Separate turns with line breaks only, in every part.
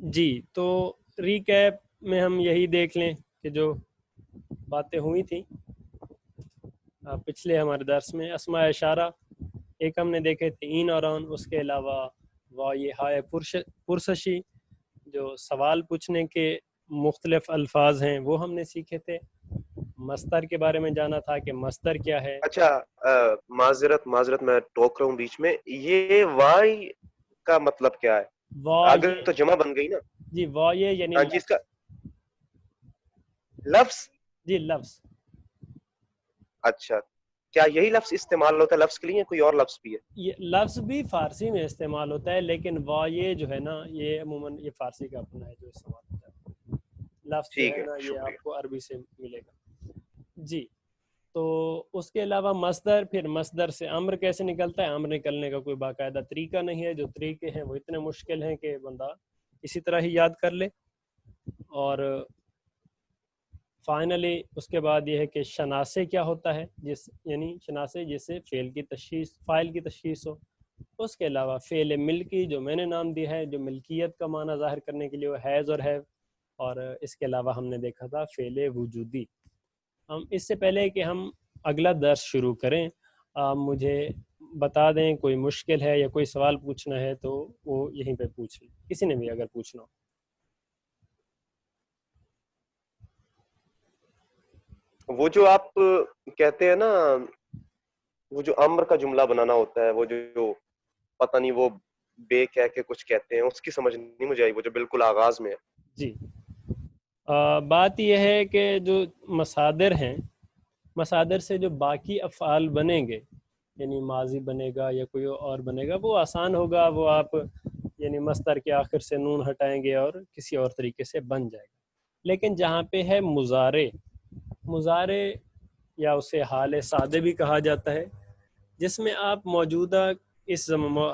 جی تو ریکیپ میں ہم یہی دیکھ لیں کہ جو باتیں ہوئی تھیں پچھلے ہمارے درس میں. اسماء اشارہ ایک ہم نے دیکھے تھے این اور آن، اس کے علاوہ یہ ہائے پرسشی جو سوال پوچھنے کے مختلف الفاظ ہیں وہ ہم نے سیکھے تھے. مصدر کے بارے میں جانا تھا کہ مصدر کیا ہے.
اچھا معذرت میں ٹوک رہا ہوں بیچ میں، یہ وائی کا مطلب کیا ہے؟ اگر تو جمع بن گئی نا.
جی یہ یعنی
ہاں جی، اس کا لفظ.
جی لفظ.
اچھا، کیا یہی لفظ استعمال ہوتا ہے لفظ کے لیے یا کوئی اور لفظ بھی ہے؟
یہ لفظ بھی فارسی میں استعمال ہوتا ہے، لیکن یہ جو ہے نا یہ عموماً یہ فارسی کا اپنا ہے جو استعمال ہوتا ہے. لفظ جو
ٹھیک
ہے
ہے،
نا یہ
شکریہ.
آپ کو عربی سے ملے گا. جی تو اس کے علاوہ مصدر، پھر مصدر سے امر کیسے نکلتا ہے. امر نکلنے کا کوئی باقاعدہ طریقہ نہیں ہے، جو طریقے ہیں وہ اتنے مشکل ہیں کہ بندہ اسی طرح ہی یاد کر لے. اور فائنلی اس کے بعد یہ ہے کہ شناسے کیا ہوتا ہے، یعنی شناسے جس سے فعل کی تشخیص، فاعل کی تشخیص ہو. اس کے علاوہ فعل ملکی جو میں نے نام دیا ہے، جو ملکیت کا معنی ظاہر کرنے کے لیے وہ ہیز اور ہیو. اور اس کے علاوہ ہم نے دیکھا تھا فعل وجودی. ہم اس سے پہلے کہ ہم اگلا درس شروع کریں آپ مجھے بتا دیں کوئی مشکل ہے یا کوئی سوال پوچھنا ہے تو وہ یہیں پہ پوچھ لیں، کسی نے بھی اگر پوچھنا ہو.
وہ جو آپ کہتے ہیں نا، وہ جو امر کا جملہ بنانا ہوتا ہے، وہ جو پتہ نہیں وہ بے کہہ کے کچھ کہتے ہیں، اس کی سمجھ نہیں مجھے آئی، وہ جو بالکل آغاز میں ہے.
جی بات یہ ہے کہ جو مصادر ہیں، مصادر سے جو باقی افعال بنیں گے، یعنی ماضی بنے گا یا کوئی اور بنے گا، وہ آسان ہوگا. وہ آپ یعنی مصدر کے آخر سے نون ہٹائیں گے اور کسی اور طریقے سے بن جائے گا. لیکن جہاں پہ ہے مضارع یا اسے حال سادے بھی کہا جاتا ہے، جس میں آپ موجودہ اس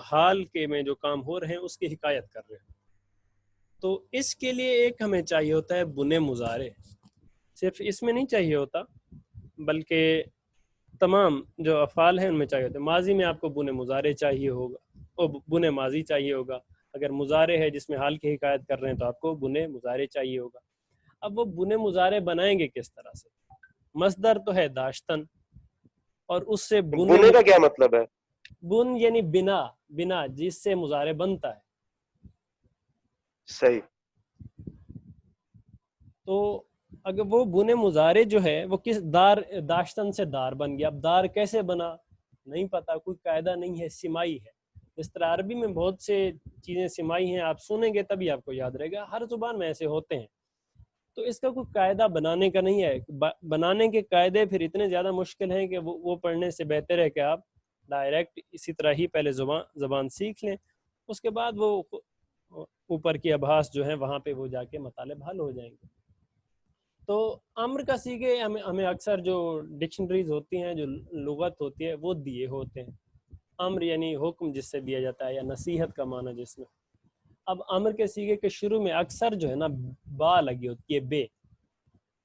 حال کے میں جو کام ہو رہے ہیں اس کی حکایت کر رہے ہیں، تو اس کے لیے ایک ہمیں چاہیے ہوتا ہے بنے مضارع. صرف اس میں نہیں چاہیے ہوتا بلکہ تمام جو افعال ہیں ان میں چاہیے ہوتا ہے. ماضی میں آپ کو بنے مضارع چاہیے ہوگا، اور بنے ماضی چاہیے ہوگا. اگر مضارع ہے جس میں حال کی حکایت کر رہے ہیں تو آپ کو بنے مضارع چاہیے ہوگا. اب وہ بنے مضارع بنائیں گے کس طرح سے؟ مصدر تو ہے داشتن، اور اس سے
بنے کا کیا مطلب ہے؟
بن یعنی بنا جس سے مضارع بنتا ہے.
صحیح.
تو اگر وہ بنے مضارع جو ہے وہ کس داشتن سے دار بن گیا. اب دار کیسے بنا نہیں پتا، کوئی قاعدہ نہیں ہے، سمائی ہے. اس طرح عربی میں بہت سے چیزیں سمائی ہیں، آپ سنیں گے تبھی آپ کو یاد رہے گا، ہر زبان میں ایسے ہوتے ہیں. تو اس کا کوئی قاعدہ بنانے کا نہیں ہے. بنانے کے قاعدے پھر اتنے زیادہ مشکل ہیں کہ وہ پڑھنے سے بہتر ہے کہ آپ ڈائریکٹ اسی طرح ہی پہلے زبان سیکھ لیں، اس کے بعد وہ اوپر کی ابحاث جو ہیں وہاں پہ وہ جا کے مطالب حل ہو جائیں گے. تو امر کا سیغے ہمیں اکثر جو ڈکشنریز ہوتی ہیں، جو لغت ہوتی ہے، وہ دیے ہوتے ہیں. امر یعنی حکم جس سے دیا جاتا ہے، یا نصیحت کا معنی جس میں. اب امر کے سیغے کے شروع میں اکثر جو ہے نا با لگی ہوتی ہے، بے،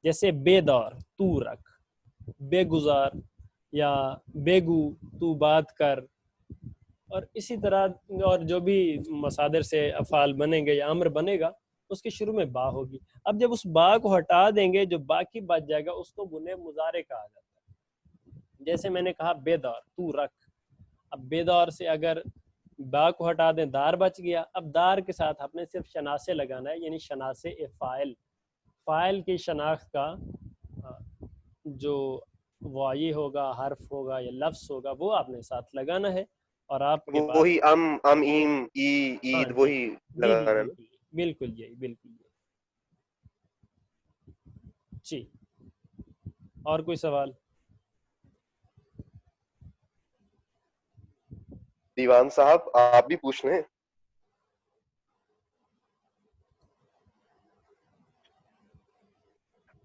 جیسے بے دار تو رکھ، بے گزار یا بیگو تو بات کر. اور اسی طرح اور جو بھی مصادر سے افعال بنیں گے یا امر بنے گا اس کے شروع میں با ہوگی. اب جب اس با کو ہٹا دیں گے جو باقی بچ جائے گا اس کو بنے مضارع کہا جاتا ہے. جیسے میں نے کہا بے دار تو رکھ، اب بے دار سے اگر با کو ہٹا دیں دار بچ گیا. اب دار کے ساتھ آپ نے صرف شناسے لگانا ہے، یعنی شناسے فاعل، فاعل کی شناخت کا جو وائی ہوگا، حرف ہوگا یا لفظ ہوگا وہ آپ نے ساتھ لگانا ہے. اور آپ کے پاس
وہی ام ایم ای
ہاں
عید
جی
وہی
جی جی
لگانا ہے نا؟
بالکل یہی جی. اور کوئی سوال؟
دیوان صاحب آپ بھی پوچھ لیں.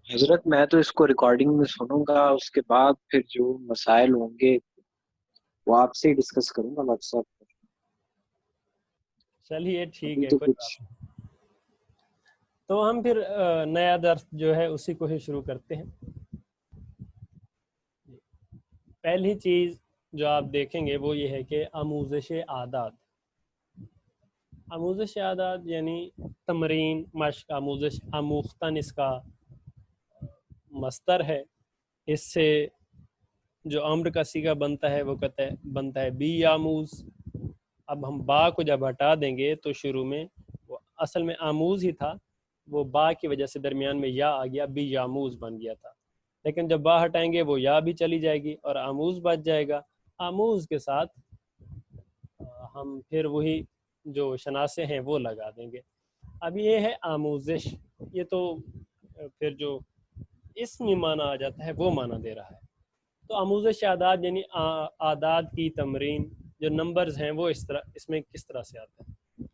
حضرت میں تو اس کو ریکارڈنگ میں سنوں گا، اس کے بعد پھر جو مسائل ہوں گے وہ آپ سے ڈسکس کروں گا واٹس ایپ پر.
چلیے ٹھیک
ابھی
ہے،
تو
کوئی
کچھ
بات نہیں. تو ہم پھر نیا درس جو ہے اسی کو ہی شروع کرتے ہیں. پہلی چیز جو آپ دیکھیں گے وہ یہ ہے کہ آموزش عادات. آموزش عادات یعنی تمرین، مشق، آموزش، آموختن اس کا مصدر ہے. اس سے جو امر کا صیغہ بنتا ہے وہ بنتا ہے بی آموز. اب ہم با کو جب ہٹا دیں گے تو شروع میں وہ اصل میں آموز ہی تھا، وہ با کی وجہ سے درمیان میں یا آ گیا، بی آموز بن گیا تھا. لیکن جب با ہٹائیں گے وہ یا بھی چلی جائے گی اور آموز بچ جائے گا. آموز کے ساتھ ہم پھر وہی جو شناسے ہیں وہ لگا دیں گے. اب یہ ہے آموزش، یہ تو پھر جو اسمی معنی آ جاتا ہے وہ معنی دے رہا ہے. تو آموزش عادات یعنی عادات کی تمرین. جو نمبرز ہیں وہ اس میں کس طرح سے آتے ہیں.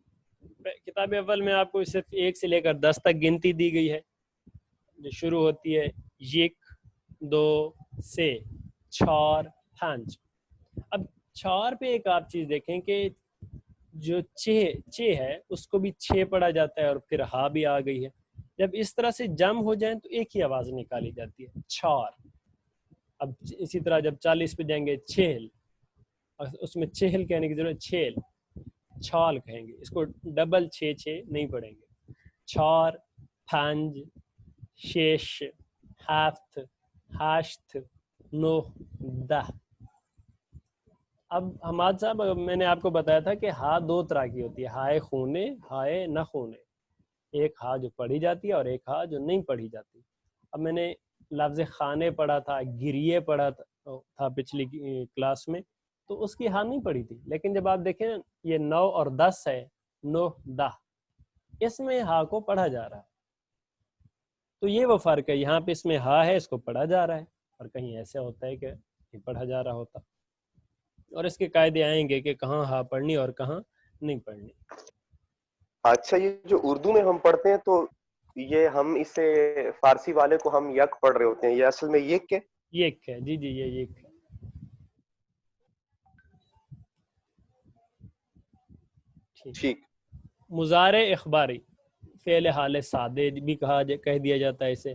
کتاب اول میں آپ کو صرف 1 سے لے کر 10 تک گنتی دی گئی ہے، جو شروع ہوتی ہے 1 2 سے 4 5. اب 4 پہ ایک آپ چیز دیکھیں کہ جو چھ ہے اس کو بھی 6 پڑھا جاتا ہے اور پھر ہا بھی آ گئی ہے. جب اس طرح سے جم ہو جائیں تو ایک ہی آواز نکالی جاتی ہے 4. اب اسی طرح جب 40 پہ جائیں گے 6، اس میں 6 کہنے کی ضرورت 6 چھال کہیں گے، اس کو ڈبل 6 نہیں پڑھیں گے. 4 5 6 7 8 9 10. اب حماد صاحب میں نے آپ کو بتایا تھا کہ ہا 2 طرح کی ہوتی ہے، ہائے خونے، ہائے نہ خونے. ایک ہا جو پڑھی جاتی ہے اور ایک ہا جو نہیں پڑھی جاتی. اب میں نے لفظ خانے پڑھا تھا، گریے پڑھا تھا پچھلی کلاس میں، تو اس کی ہا نہیں پڑھی تھی. لیکن جب آپ دیکھیں یہ 9 اور 10 ہے، 9 10، اس میں ہا کو پڑھا جا رہا ہے. تو یہ وہ فرق ہے، یہاں پہ اس میں ہا ہے، اس کو پڑھا جا رہا ہے، اور کہیں ایسا ہوتا ہے کہ پڑھا جا رہا ہوتا. اور اس کے قاعدے آئیں گے کہ کہاں ہا پڑھنی اور کہاں نہیں پڑھنی.
اچھا، یہ جو اردو میں ہم پڑھتے ہیں تو یہ ہم اسے فارسی والے کو ہم یک پڑھ رہے ہوتے ہیں، یہ اصل میں یک ہے؟
یک ہے، جی یہ یک ہے.
ٹھیک.
مضارع اخباری، فعل حال سادے بھی کہہ دیا جاتا ہے اسے،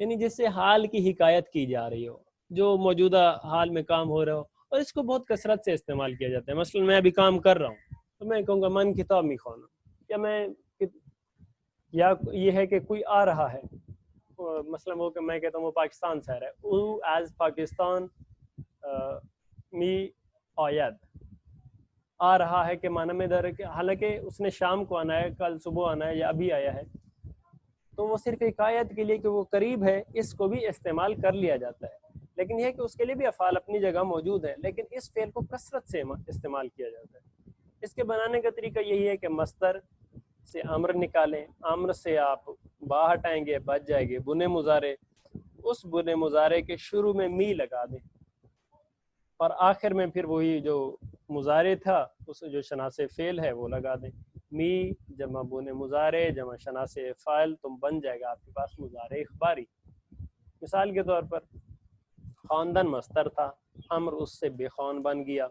یعنی جس سے حال کی حکایت کی جا رہی ہو، جو موجودہ حال میں کام ہو رہا ہو. اور اس کو بہت کثرت سے استعمال کیا جاتا ہے. مثلا میں ابھی کام کر رہا ہوں تو میں کہوں گا من کتاب میں کھانا، یا یہ ہے کہ کوئی آ رہا ہے، مثلا وہ کہ میں کہتا ہوں وہ پاکستان سے آ رہا ہے، او ایز پاکستان می آید. آ رہا ہے کہ معنی میں در ہے، حالانکہ اس نے شام کو آنا ہے، کل صبح آنا ہے، یا ابھی آیا ہے. تو وہ صرف حکایت کے لیے کہ وہ قریب ہے، اس کو بھی استعمال کر لیا جاتا ہے. لیکن یہ ہے کہ اس کے لیے بھی افعال اپنی جگہ موجود ہے، لیکن اس فعل کو کثرت سے استعمال کیا جاتا ہے. اس کے بنانے کا طریقہ یہی ہے کہ مصدر سے امر نکالیں، امر سے آپ با ہٹائیں گے، بچ جائے گے بنے مضارع. اس بنے مضارع کے شروع میں می لگا دیں، اور آخر میں پھر وہی جو مضارع تھا اس جو شناس فعل ہے وہ لگا دیں. می جمع بنے مضارع جمع شناس فاعل، تم بن جائے گا آپ کے پاس مضارع اخباری. مثال کے طور پر خواندن مصدر تھا، امر اس سے بے خوان بن گیا،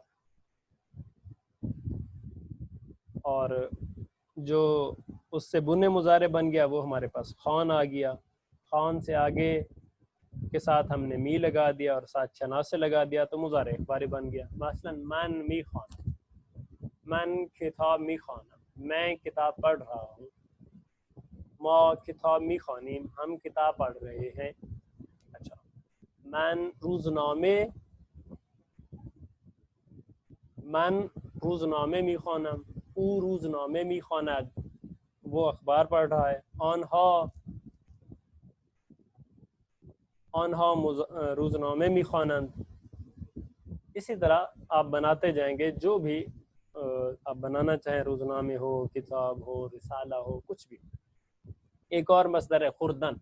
اور جو اس سے بنے مضارع بن گیا وہ ہمارے پاس خوان آ گیا. خوان سے آگے کے ساتھ ہم نے می لگا دیا اور ساتھ شناس سے لگا دیا تو مضارع اخباری بن گیا. مثلا من می خوانا، من کتاب می خوانا، میں کتاب پڑھ رہا ہوں. ما کتاب می خوانیم، ہم کتاب پڑھ رہے ہیں. اچھا، من روزنامه می خوانم، او روزنامه می خواند، وہ اخبار پڑھ رہا ہے. آنها روزنامه می خوانند. اسی طرح آپ بناتے جائیں گے جو بھی آپ بنانا چاہیں، روزنامے ہو، کتاب ہو، رسالہ ہو، کچھ بھی. ایک اور مصدر ہے خوردن.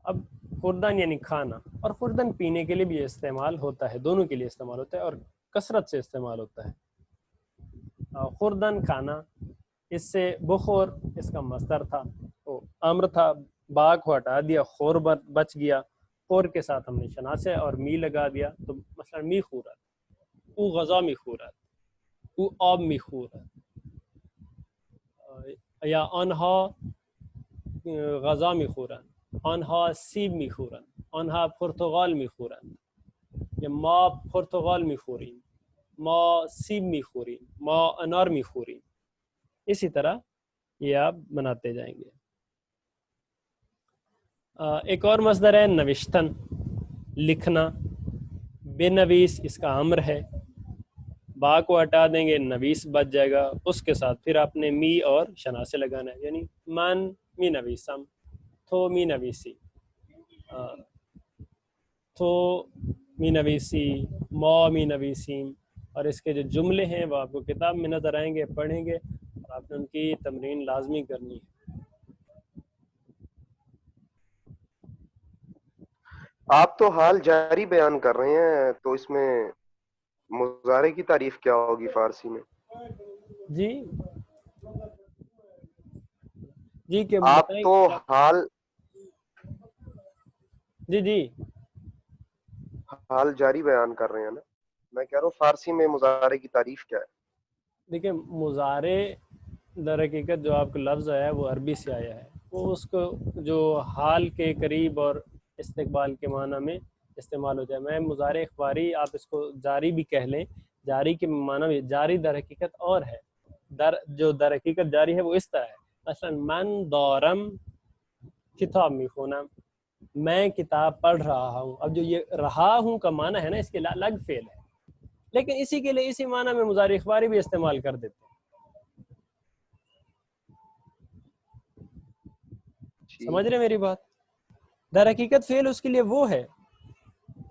اب خوردن یعنی کھانا، اور خوردن پینے کے لیے بھی استعمال ہوتا ہے، دونوں کے لیے استعمال ہوتا ہے اور کثرت سے استعمال ہوتا ہے. خوردن کھانا، اس سے بخور اس کا مصدر تھا، تو امر تھا، با کو ہٹا دیا، خور بچ گیا، خور کے ساتھ ہم نے شناسے اور می لگا دیا. تو مثلا می خورت، او غذا می خورت، او آب می خورت، یا آنها غذا می خورند، آنها سیب می خورند، آنها پرتقال می خورند، یا ما پرتقال می خوریم، ما سیب میخوریم، ما انار میخوریم. اسی طرح یہ آپ بناتے جائیں گے. ایک اور مصدر ہے نوشتن، لکھنا. بے نویس اس کا امر ہے، با کو ہٹا دیں گے نویس بچ جائے گا. اس کے ساتھ پھر آپ نے می اور شنا سے لگانا ہے، یعنی من می نویسم، تو می نویسی، تو می نویسی، ما می نویسیم. اور اس کے جو جملے ہیں وہ آپ کو کتاب میں نظر آئیں گے، پڑھیں گے اور آپ نے ان کی تمرین لازمی کرنی ہے.
آپ تو حال جاری بیان کر رہے ہیں، تو اس میں مضارع کی تعریف کیا ہوگی فارسی میں؟
جی جی کہ
آپ
بتائیں.
تو حال
جی
حال جاری بیان کر رہے ہیں نا، میں کہہ رہا ہوں فارسی میں مضارع کی تعریف کیا ہے؟
دیکھیں مضارع در حقیقت جو آپ کو لفظ آیا ہے وہ عربی سے آیا ہے، وہ اس کو جو حال کے قریب اور استقبال کے معنی میں استعمال ہو جائے. میں مضارع اخباری، آپ اس کو جاری بھی کہہ لیں. جاری کے معنی میں جاری در حقیقت اور ہے، جو در حقیقت جاری ہے وہ اس طرح ہے. مثلا من دارم کتاب میخونم، میں کتاب پڑھ رہا ہوں. اب جو یہ رہا ہوں کا معنی ہے نا، اس کے الگ فعل ہے، لیکن اسی کے لیے اسی معنی میں مضارع اخباری بھی استعمال کر دیتے ہیں. سمجھ رہے میری بات؟ در حقیقت فعل اس کے لیے وہ ہے،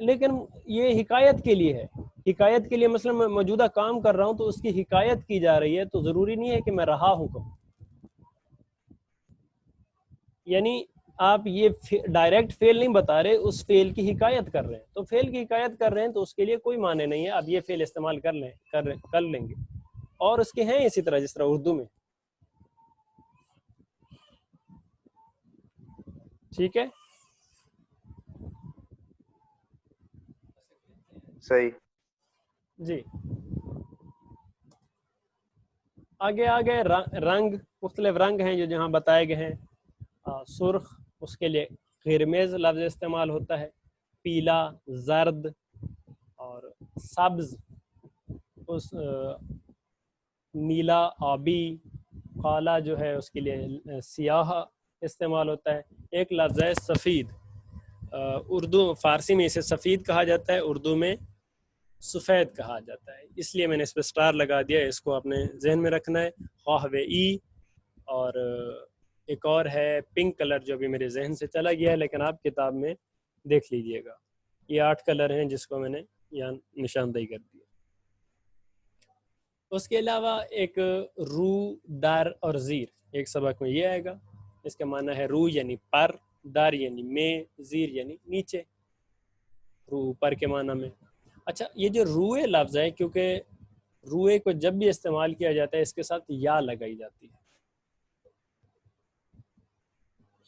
لیکن یہ حکایت کے لیے ہے. حکایت کے لیے مثلا میں موجودہ کام کر رہا ہوں تو اس کی حکایت کی جا رہی ہے، تو ضروری نہیں ہے کہ میں رہا ہوں کہوں. یعنی آپ یہ ڈائریکٹ فعل نہیں بتا رہے، اس فعل کی حکایت کر رہے ہیں. تو فعل کی حکایت کر رہے ہیں تو اس کے لیے کوئی معنی نہیں ہے، آپ یہ فعل استعمال کر لیں گے. اور اس کے ہیں اسی طرح جس طرح اردو میں. ٹھیک ہے
صحیح.
جی. آگے رنگ، مختلف رنگ ہیں جو جہاں بتائے گئے ہیں. سرخ، اس کے لیے قرمز لفظ استعمال ہوتا ہے. پیلا، زرد اور سبز، اس نیلا، آبی. کالا جو ہے اس کے لیے سیاہ استعمال ہوتا ہے. ایک لفظ ہے سفید، اردو فارسی میں اسے سفید کہا جاتا ہے، اردو میں سفید کہا جاتا ہے. اس لیے میں نے اس پہ سٹار لگا دیا، اس کو اپنے ذہن میں رکھنا ہے. خواہ ای. اور ایک اور ہے پنک کلر جو بھی میرے ذہن سے چلا گیا ہے، لیکن آپ کتاب میں دیکھ لیجئے گا. یہ 8 کلر ہیں جس کو میں نے یہاں نشاندہی کر دیا. اس کے علاوہ ایک رو، در اور زیر ایک سبق میں یہ آئے گا. اس کا معنی ہے رو یعنی پر، در یعنی میں، زیر یعنی نیچے. رو اوپر کے معنی میں. اچھا، یہ جو روئے لفظ ہے، کیونکہ روئے کو جب بھی استعمال کیا جاتا ہے اس کے ساتھ یا لگائی جاتی ہے.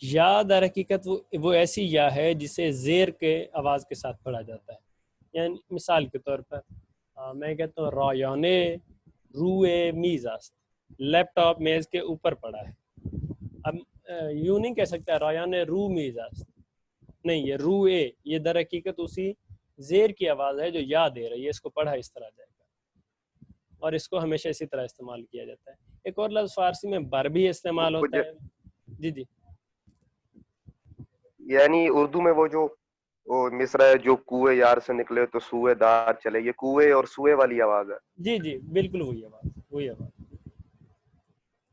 یا در حقیقت وہ ایسی یا ہے جسے زیر کے آواز کے ساتھ پڑھا جاتا ہے. یعنی مثال کے طور پر میں کہتا ہوں رایانے روئے میز است، لیپ ٹاپ میز کے اوپر پڑا ہے. اب یوں نہیں کہہ سکتا رایانے رو میز است، نہیں، یہ روئے، یہ در حقیقت اسی زیر کی آواز ہے جو یا دے رہی ہے. اس کو پڑھا اس طرح جائے گا، اور اس کو ہمیشہ اسی طرح استعمال کیا جاتا ہے. ایک اور لفظ فارسی میں بر بھی استعمال ہوتا ہے. جی
یعنی اردو میں وہ مصرع ہے، جو کوئے یار سے نکلے تو سوئے دار چلے، یہ کوئے اور سوئے والی آواز ہے. جی
بالکل وہی آواز.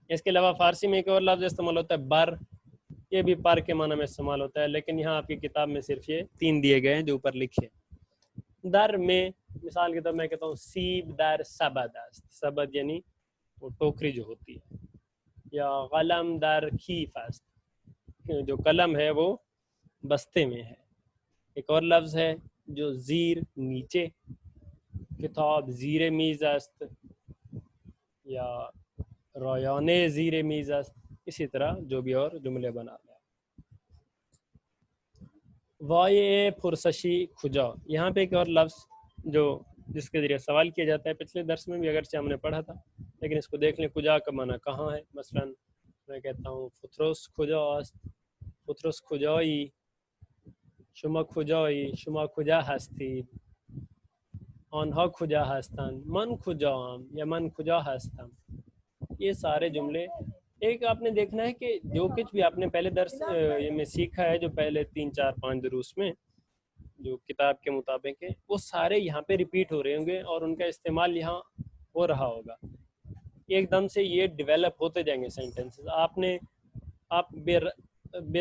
اس کے علاوہ فارسی میں ایک اور لفظ استعمال ہوتا ہے بر، یہ بھی پر کے معنی میں استعمال ہوتا ہے، لیکن یہاں آپ کی کتاب میں صرف یہ 3 دیے گئے ہیں جو اوپر لکھے. در میں مثال کے طور میں کہتا ہوں سیب در سبد است، سبد یعنی وہ ٹوکری جو ہوتی ہے. یا قلم در کیف است، جو قلم ہے وہ بستے میں ہے. ایک اور لفظ ہے جو زیر، نیچے. کتاب زیر میز است، یا رایانے زیر میز است. اسی طرح جو بھی اور جملے بنا لیں. وائے پرسشی کھجا، یہاں پہ ایک اور لفظ جو جس کے ذریعے سوال کیا جاتا ہے، پچھلے درس میں بھی اگرچہ ہم نے پڑھا تھا، لیکن اس کو دیکھ لیں. کھجا کا معنی کہاں ہے. مثلا میں کہتا ہوں فترس کھجا است، فترس کھجائی، شما کھجائی، شما کجا ہستید. آنها کجا هستند، من کجام یا من کجا هستم. یہ سارے جملے ایک آپ نے دیکھنا ہے کہ جو کچھ بھی آپ نے پہلے درس میں سیکھا ہے، جو پہلے 3 4 5 دروس میں جو کتاب کے مطابق ہے، وہ سارے یہاں پہ ریپیٹ ہو رہے ہوں گے اور ان کا استعمال یہاں ہو رہا ہوگا. ایک دم سے یہ ڈیولپ ہوتے جائیں گے سینٹنسز. آپ بے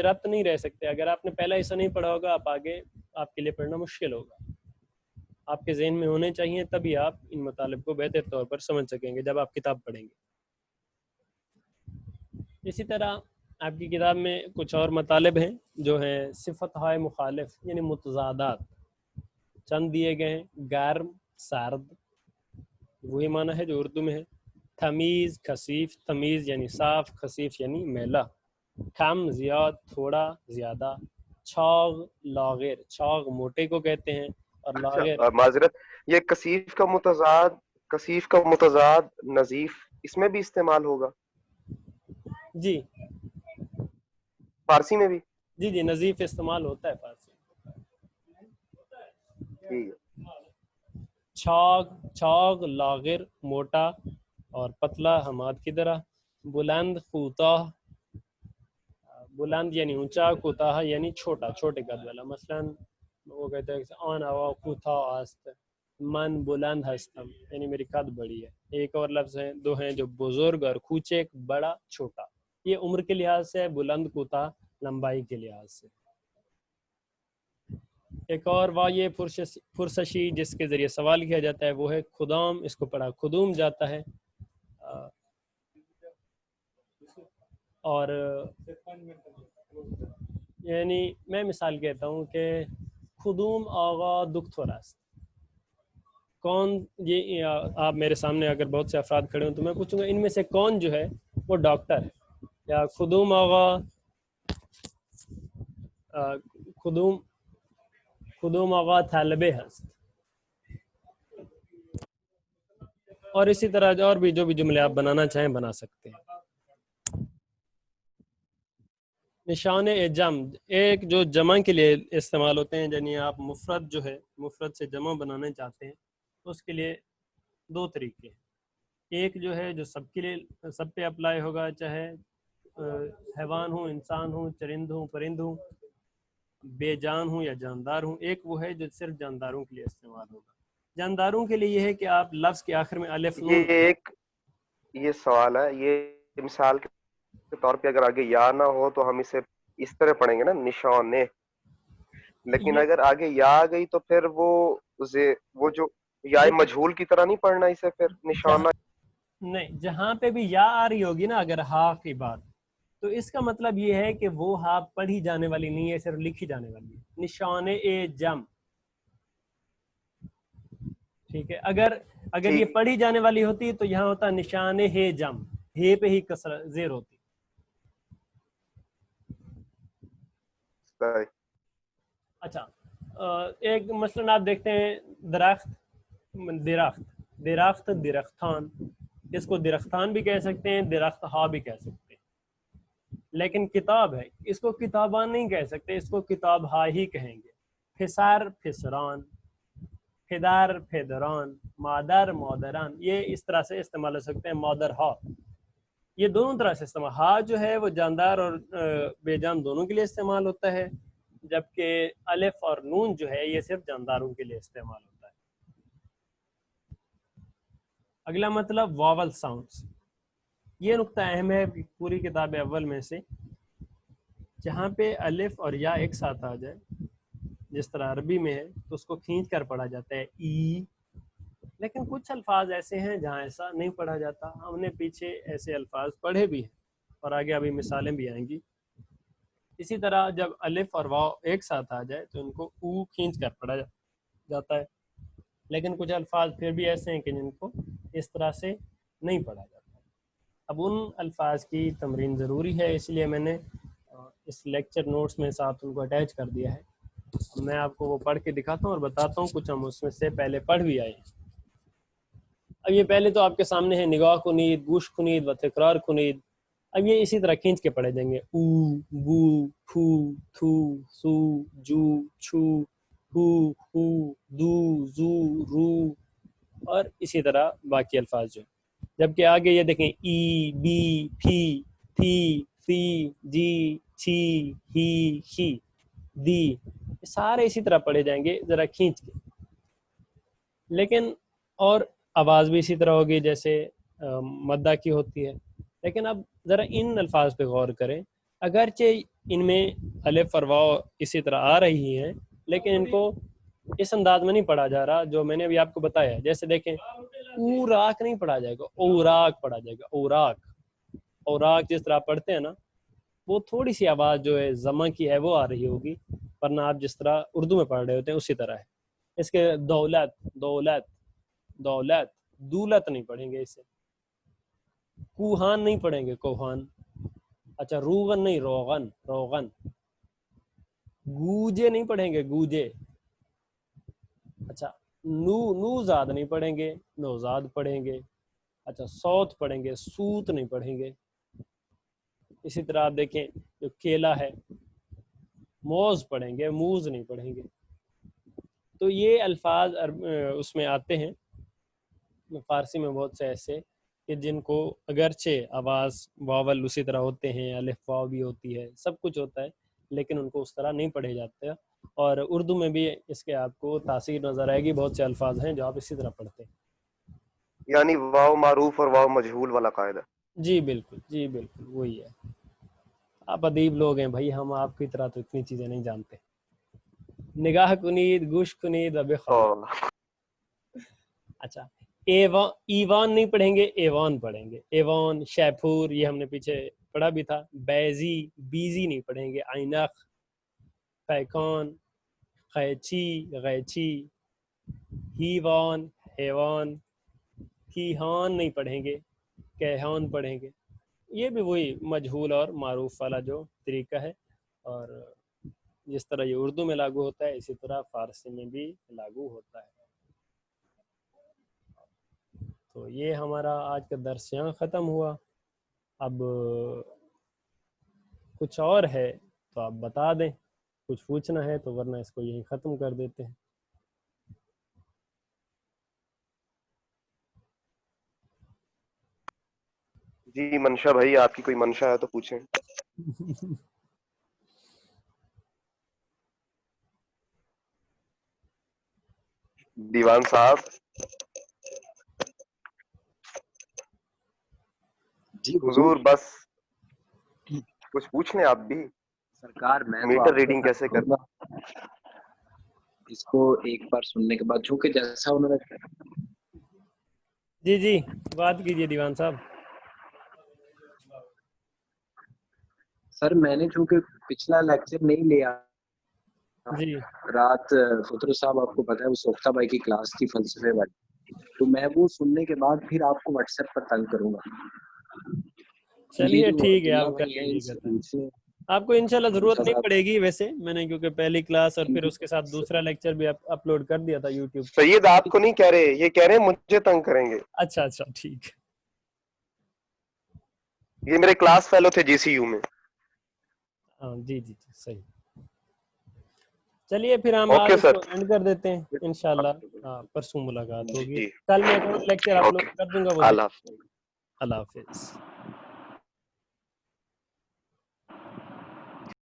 ربط نہیں رہ سکتے. اگر آپ نے پہلا ایسا نہیں پڑھا ہوگا، آپ آگے آپ کے لیے پڑھنا مشکل ہوگا. آپ کے ذہن میں ہونے چاہیے، تبھی آپ ان مطالب کو بہتر طور پر سمجھ سکیں گے جب آپ کتاب پڑھیں گے. اسی طرح آپ کی کتاب میں کچھ اور مطالب ہیں جو ہیں صفت ہائے مخالف یعنی متضادات چند دیے گئے ہیں. گرم، سرد، وہی معنی ہے جو اردو میں ہے. تمیز، خفیف، تمیز یعنی صاف، خفیف یعنی میلا. کم، زیاد، تھوڑا، زیادہ. چھاغ، لاغر، چھاغ موٹے کو کہتے ہیں اور لاغر.
اچھا معذرت، یہ کثیف کا متضاد نظیف اس میں بھی استعمال ہوگا
جی
فارسی میں بھی؟
جی جی نظیف استعمال ہوتا ہے فارسی.
ٹھیک ہے.
چھاغ، لاغر موٹا اور پتلا حماد کی طرح. بلند، کوتاہ، بلند یعنی اونچا، کوتاہ یعنی چھوٹا، چھوٹے قد والا. مثلا وہ کہتے ہیں آن ہوا کوتاہ آست، من بلند ہستم یعنی میری قد بڑی ہے. ایک اور لفظ ہیں، دو ہیں جو بزرگ اور کوچک، بڑا، چھوٹا. یہ عمر کے لحاظ سے، بلند کوتاہ لمبائی کے لحاظ سے. ایک اور یہ پرسشی جس کے ذریعے سوال کیا جاتا ہے وہ ہے خدام، اس کو پڑھا خدوم جاتا ہے. اور یعنی میں مثال کہتا ہوں کہ خدوم آغا دکتور است. کون، یہ آپ میرے سامنے اگر بہت سے افراد کھڑے ہوں تو میں پوچھوں گا ان میں سے کون جو ہے وہ ڈاکٹر ہے. یا خدوم آغا طالب ہست. اور اسی طرح اور بھی جو بھی جملے آپ بنانا چاہیں بنا سکتے ہیں. نشان جمع ایک جو جمع کے لیے استعمال ہوتے ہیں، یعنی آپ مفرد جو ہے مفرد سے جمع بنانا چاہتے ہیں تو اس کے لیے دو طریقے ہیں. ایک جو ہے جو سب کے لیے سب پہ اپلائی ہوگا، چاہے حیوان ہوں، انسان ہوں، چرند ہوں، پرند ہوں، بے جان ہوں یا جاندار ہوں. ایک وہ ہے جو صرف جانداروں کے لیے استعمال ہوگا. جانداروں کے لیے یہ ہے کہ آپ لفظ کے آخر میں الف نون.
یہ سوال ہے، یہ مثال کے طور پہ اگر آگے یا نہ ہو تو ہم اسے اس طرح پڑھیں گے نا، نشانے. لیکن اگر آگے یا آ گئی تو پھر وہ جو یا مجہول کی طرح نہیں پڑھنا اسے، پھر نشانہ
نہیں. جہاں پہ بھی یا آ رہی ہوگی نا اگر ہا کی بات، تو اس کا مطلب یہ ہے کہ وہ ہا پڑھی جانے والی نہیں ہے، صرف لکھی جانے والی ہے. نشان جم، ٹھیک ہے. اگر یہ پڑھی جانے والی ہوتی تو یہاں ہوتا نشان ہے جم، ہے پہ ہی کسر زیر ہوتی. اچھا ایک مثلا آپ دیکھتے ہیں درخت، درختان، اس کو درختان بھی کہہ سکتے ہیں، درخت ہا بھی کہہ سکتے ہیں. لیکن کتاب ہے، اس کو کتابان نہیں کہہ سکتے، اس کو کتاب ہا ہی کہیں گے. فسار، فسران، فدار، فدران، مادر، مادران، یہ اس طرح سے استعمال ہو سکتے ہیں. مادر ہا، یہ دونوں طرح سے استعمال. ہا جو ہے وہ جاندار اور بے جان دونوں کے لیے استعمال ہوتا ہے، جبکہ الف اور نون جو ہے یہ صرف جانداروں کے لیے استعمال ہوتا ہے. اگلا مطلب واول ساؤنڈز. یہ نقطہ اہم ہے پوری کتاب اول میں سے. جہاں پہ الف اور یا ایک ساتھ آ جائے، جس طرح عربی میں ہے تو اس کو کھینچ کر پڑھا جاتا ہے ای. لیکن کچھ الفاظ ایسے ہیں جہاں ایسا نہیں پڑھا جاتا. ہم نے پیچھے ایسے الفاظ پڑھے بھی ہیں اور آگے ابھی مثالیں بھی آئیں گی. اسی طرح جب الف اور واو ایک ساتھ آ جائے تو ان کو او کھینچ کر پڑھا جاتا ہے. لیکن کچھ الفاظ پھر بھی ایسے ہیں کہ جن کو اس طرح سے نہیں پڑھا جاتا. اب ان الفاظ کی تمرین ضروری ہے، اس لیے میں نے اس لیکچر نوٹس میں ساتھ ان کو اٹیچ کر دیا ہے. میں آپ کو وہ پڑھ کے دکھاتا ہوں اور بتاتا ہوں کچھ ہم اس میں سے پہلے پڑھ بھی آئے ہیں. اب یہ پہلے تو آپ کے سامنے ہے نگاہ کنید، گوش کنید و تکرار کنید. اب یہ اسی طرح کھینچ کے پڑھے جائیں گے. او، بو، پھو، تھو، سو، جو، چھو، ہو، دو، زو، رو، اور اسی طرح باقی الفاظ جو. جبکہ آگے یہ دیکھیں ای، بی، پھی، تھی، فی، جی، چھی، ہی، خی، دی، یہ سارے اسی طرح پڑھے جائیں گے ذرا کھینچ کے. لیکن اور آواز بھی اسی طرح ہوگی جیسے مدہ کی ہوتی ہے. لیکن اب ذرا ان الفاظ پہ غور کریں. اگرچہ ان میں الف اور واو اسی طرح آ رہی ہیں لیکن ان کو اس انداز میں نہیں پڑھا جا رہا جو میں نے ابھی آپ کو بتایا. جیسے دیکھیں اوراق نہیں پڑھا جائے گا, اوراق پڑھا جائے گا. اوراق, اوراق جس طرح پڑھتے ہیں نا وہ تھوڑی سی آواز جو ہے زماں کی ہے وہ آ رہی ہوگی, ورنہ آپ جس طرح اردو میں پڑھ رہے ہوتے ہیں اسی طرح ہے. اس کے دولت, دولت, دولت, دولت نہیں پڑھیں گے اسے. کوہان نہیں پڑھیں گے, کوہان. اچھا روغن نہیں, روغن, روغن. گوجے نہیں پڑھیں گے, گوجے. اچھا نوزاد نہیں پڑھیں گے, نوزاد پڑھیں گے. اچھا سوت پڑھیں گے, سوت نہیں پڑھیں گے. اسی طرح آپ دیکھیں جو کیلا ہے موز پڑھیں گے, موز نہیں پڑھیں گے. تو یہ الفاظ اس میں آتے ہیں فارسی میں بہت سے ایسے کہ جن کو اگرچہ آواز واول اسی طرح ہوتے ہیں, الف واو بھی ہوتی ہے, سب کچھ ہوتا ہے, لیکن ان کو اس طرح نہیں پڑھے جاتے. اور اردو میں بھی اس کے آپ کو تاثیر نظر آئے گی, بہت سے الفاظ ہیں جو آپ اسی طرح پڑھتے ہیں.
یعنی واو معروف اور واو مجہول والا قاعدہ.
جی بالکل, جی بالکل وہی ہے. آپ ادیب لوگ ہیں بھائی, ہم آپ کی طرح تو اتنی چیزیں نہیں جانتے. نگاہ کنید, گوش کنید, اب خاموش. اچھا ایوان نہیں پڑھیں گے, ایوان پڑھیں گے. ایوان, شیپور, یہ ہم نے پیچھے پڑھا بھی تھا. بیزی, بیزی نہیں پڑھیں گے. آئینخ, پیکان, قیچی, غیچی. ہیوان, حیوان. کیہان نہیں پڑھیں گے, کیہان پڑھیں گے. یہ بھی وہی مجہول اور معروف والا جو طریقہ ہے, اور جس طرح یہ اردو میں لاگو ہوتا ہے اسی طرح فارسی میں بھی لاگو ہوتا ہے. تو یہ ہمارا آج کا درس یہاں ختم ہوا. اب کچھ اور ہے تو آپ بتا دیں, کچھ پوچھنا ہے تو, ورنہ اس کو یہیں ختم کر دیتے ہیں.
جی منشا بھائی, آپ کی کوئی منشا ہے تو پوچھیں. دیوان صاحب.
جی
حضور بس کچھ پوچھ لیں آپ بھی.
سرکار میں تو
میٹر
آپ
ریڈنگ کیسے کر,
اس کو ایک بار سننے کے بعد, چونکہ جیسا انہوں نے
جی جی بات کیجئے دیوان صاحب.
سر میں نے چونکہ پچھلا لیکچر نہیں لیا,
جی
رات فطر صاحب آپ کو پتا ہے وہ سوختہ بھائی کی کلاس تھی فلسفے والی, تو میں وہ سننے کے بعد پھر آپ کو واٹس ایپ پر تنگ کروں گا. یہ
چلیے
جو
ٹھیک ہے,
عبداللہ
آپ کر
بھائی ہیں ان
لیجیے
سے
گا.
پوچھیں.
آپ کو انشاءاللہ ضرورت
مرزا
نہیں
صاحب
پڑے گی ویسے, میں نے کیونکہ پہلی کلاس اور پھر اس کے ساتھ دوسرا لیکچر بھی اپلوڈ کر دیا تھا یوٹیوب.
سید آپ کو نہیں کہہ رہے, یہ کہہ رہے ہیں مجھے تنگ کریں گے.
اچھا اچھا ٹھیک.
یہ میرے کلاس فیلو تھے جی سی یو میں.
ہاں جی جی جی صحیح. چلیے پھر ہم آج
اوکے
اس
سر.
کو اینڈ کر دیتے ہیں انشاءاللہ. پرسوں ملاقات ہوگی.
جی
کل میں ایک اور لیکچر اپلوڈ
اوکے,
کر دوں گا, وہ
اللہ
دیکھ.
حافظ.
اللہ حافظ.